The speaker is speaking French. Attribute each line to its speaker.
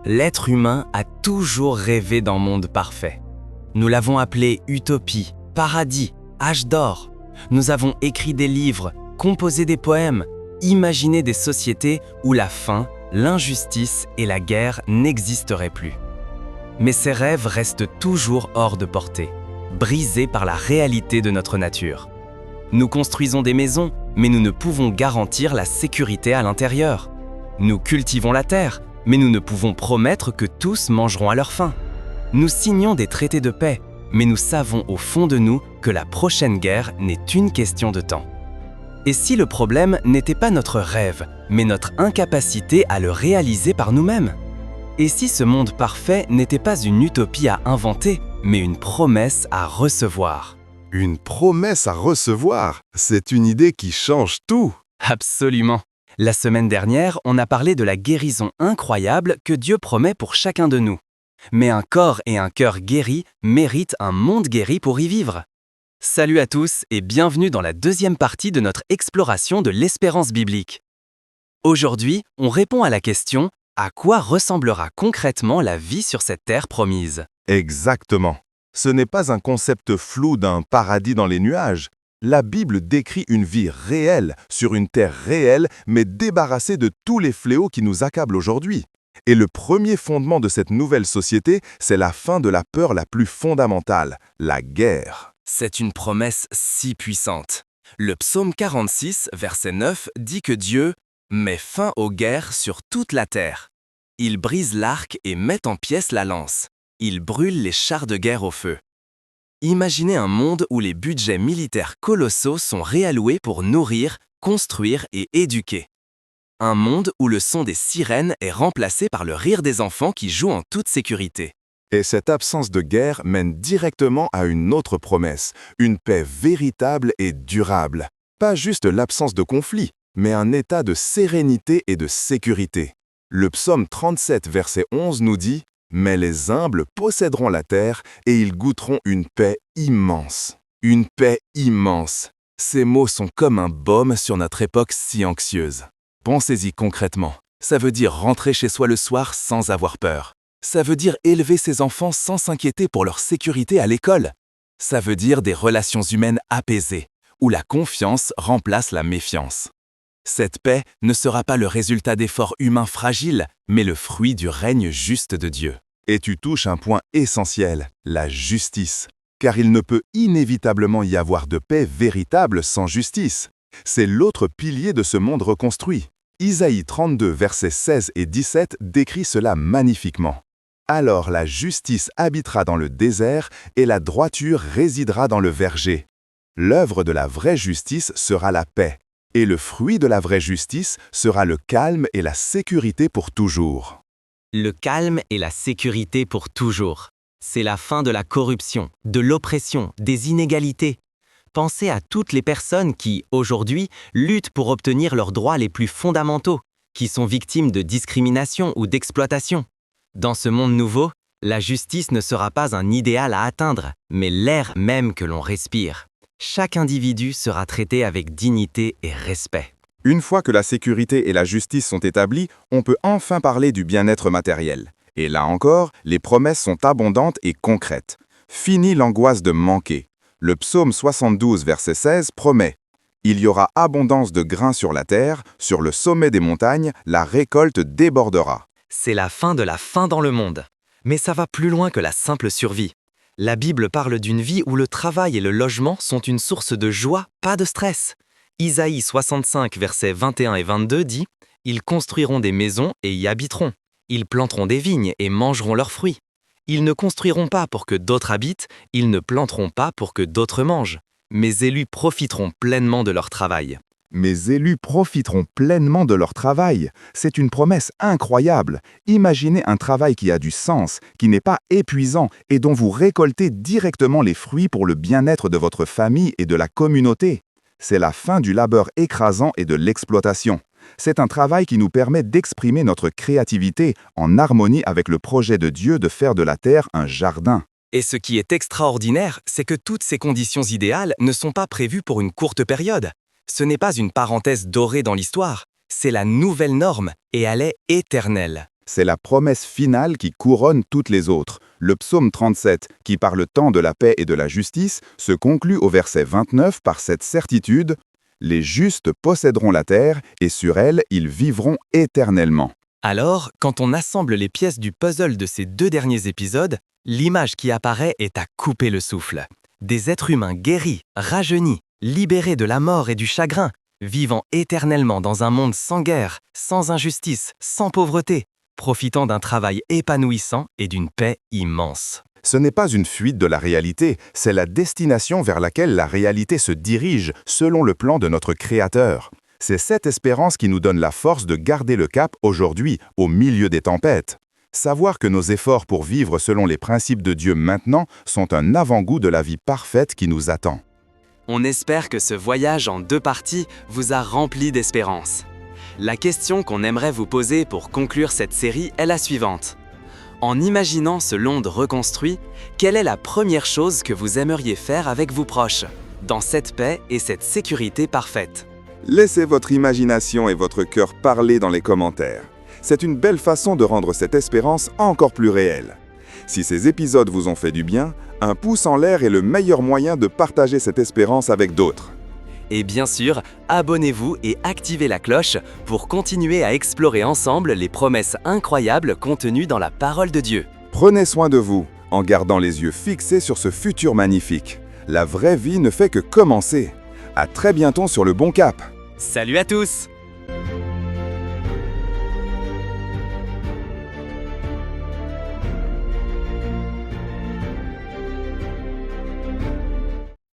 Speaker 1: L'être humain a toujours rêvé d'un monde parfait. Nous l'avons appelé utopie, paradis, âge d'or. Nous avons écrit des livres, composé des poèmes, imaginé des sociétés où la faim, l'injustice et la guerre n'existeraient plus. Mais ces rêves restent toujours hors de portée, brisés par la réalité de notre nature. Nous construisons des maisons, mais nous ne pouvons garantir la sécurité à l'intérieur. Nous cultivons la terre, mais nous ne pouvons promettre que tous mangeront à leur faim. Nous signons des traités de paix, mais nous savons au fond de nous que la prochaine guerre n'est une question de temps. Et si le problème n'était pas notre rêve, mais notre incapacité à le réaliser par nous-mêmes? Et si ce monde parfait n'était pas une utopie à inventer, mais une promesse à recevoir?
Speaker 2: Une promesse à recevoir, c'est une idée qui change tout.
Speaker 1: Absolument. La semaine dernière, on a parlé de la guérison incroyable que Dieu promet pour chacun de nous. Mais un corps et un cœur guéris méritent un monde guéri pour y vivre. Salut à tous et bienvenue dans la deuxième partie de notre exploration de l'espérance biblique. Aujourd'hui, on répond à la question « À quoi ressemblera concrètement la vie sur cette terre promise ?»
Speaker 2: Exactement. Ce n'est pas un concept flou d'un paradis dans les nuages. La Bible décrit une vie réelle, sur une terre réelle, mais débarrassée de tous les fléaux qui nous accablent aujourd'hui. Et le premier fondement de cette nouvelle société, c'est la fin de la peur la plus fondamentale, la guerre.
Speaker 1: C'est une promesse si puissante. Le psaume 46, verset 9, dit que Dieu met fin aux guerres sur toute la terre. Il brise l'arc et met en pièces la lance. Il brûle les chars de guerre au feu. Imaginez un monde où les budgets militaires colossaux sont réalloués pour nourrir, construire et éduquer. Un monde où le son des sirènes est remplacé par le rire des enfants qui jouent en toute sécurité.
Speaker 2: Et cette absence de guerre mène directement à une autre promesse, une paix véritable et durable. Pas juste l'absence de conflit, mais un état de sérénité et de sécurité. Le psaume 37, verset 11 nous dit « Mais les humbles posséderont la terre et ils goûteront une paix immense. » Une paix immense. Ces mots sont comme un baume sur notre époque si anxieuse. Pensez-y concrètement. Ça veut dire rentrer chez soi le soir sans avoir peur. Ça veut dire élever ses enfants sans s'inquiéter pour leur sécurité à l'école. Ça veut dire des relations humaines apaisées, où la confiance remplace la méfiance. Cette paix ne sera pas le résultat d'efforts humains fragiles, mais le fruit du règne juste de Dieu. Et tu touches un point essentiel, la justice. Car il ne peut inévitablement y avoir de paix véritable sans justice. C'est l'autre pilier de ce monde reconstruit. Isaïe 32, versets 16 et 17 décrit cela magnifiquement. « Alors la justice habitera dans le désert et la droiture résidera dans le verger. L'œuvre de la vraie justice sera la paix. Et le fruit de la vraie justice sera le calme et la sécurité pour toujours. »
Speaker 1: Le calme et la sécurité pour toujours. C'est la fin de la corruption, de l'oppression, des inégalités. Pensez à toutes les personnes qui, aujourd'hui, luttent pour obtenir leurs droits les plus fondamentaux, qui sont victimes de discrimination ou d'exploitation. Dans ce monde nouveau, la justice ne sera pas un idéal à atteindre, mais l'air même que l'on respire. Chaque individu sera traité avec dignité et respect.
Speaker 2: Une fois que la sécurité et la justice sont établies, on peut enfin parler du bien-être matériel. Et là encore, les promesses sont abondantes et concrètes. Fini l'angoisse de manquer. Le psaume 72, verset 16 promet « Il y aura abondance de grains sur la terre, sur le sommet des montagnes, la récolte débordera. »
Speaker 1: C'est la fin de la faim dans le monde. Mais ça va plus loin que la simple survie. La Bible parle d'une vie où le travail et le logement sont une source de joie, pas de stress. Isaïe 65, versets 21 et 22 dit « Ils construiront des maisons et y habiteront. Ils planteront des vignes et mangeront leurs fruits. Ils ne construiront pas pour que d'autres habitent, ils ne planteront pas pour que d'autres mangent. Mes élus profiteront pleinement de leur travail. »
Speaker 2: Mes élus profiteront pleinement de leur travail. C'est une promesse incroyable. Imaginez un travail qui a du sens, qui n'est pas épuisant et dont vous récoltez directement les fruits pour le bien-être de votre famille et de la communauté. C'est la fin du labeur écrasant et de l'exploitation. C'est un travail qui nous permet d'exprimer notre créativité en harmonie avec le projet de Dieu de faire de la terre un jardin.
Speaker 1: Et ce qui est extraordinaire, c'est que toutes ces conditions idéales ne sont pas prévues pour une courte période. Ce n'est pas une parenthèse dorée dans l'histoire, c'est la nouvelle norme et elle est éternelle.
Speaker 2: C'est la promesse finale qui couronne toutes les autres. Le psaume 37, qui parle tant de la paix et de la justice, se conclut au verset 29 par cette certitude « Les justes posséderont la terre, et sur elle, ils vivront éternellement. »
Speaker 1: Alors, quand on assemble les pièces du puzzle de ces 2 derniers épisodes, l'image qui apparaît est à couper le souffle. Des êtres humains guéris, rajeunis, libérés de la mort et du chagrin, vivant éternellement dans un monde sans guerre, sans injustice, sans pauvreté, profitant d'un travail épanouissant et d'une paix immense.
Speaker 2: Ce n'est pas une fuite de la réalité, c'est la destination vers laquelle la réalité se dirige selon le plan de notre Créateur. C'est cette espérance qui nous donne la force de garder le cap aujourd'hui, au milieu des tempêtes. Savoir que nos efforts pour vivre selon les principes de Dieu maintenant sont un avant-goût de la vie parfaite qui nous attend.
Speaker 1: On espère que ce voyage en 2 parties vous a rempli d'espérance. La question qu'on aimerait vous poser pour conclure cette série est la suivante. En imaginant ce monde reconstruit, quelle est la première chose que vous aimeriez faire avec vos proches, dans cette paix et cette sécurité parfaite?
Speaker 2: Laissez votre imagination et votre cœur parler dans les commentaires. C'est une belle façon de rendre cette espérance encore plus réelle. Si ces épisodes vous ont fait du bien, un pouce en l'air est le meilleur moyen de partager cette espérance avec d'autres.
Speaker 1: Et bien sûr, abonnez-vous et activez la cloche pour continuer à explorer ensemble les promesses incroyables contenues dans la parole de Dieu.
Speaker 2: Prenez soin de vous, en gardant les yeux fixés sur ce futur magnifique. La vraie vie ne fait que commencer. À très bientôt sur le bon cap.
Speaker 1: Salut à tous!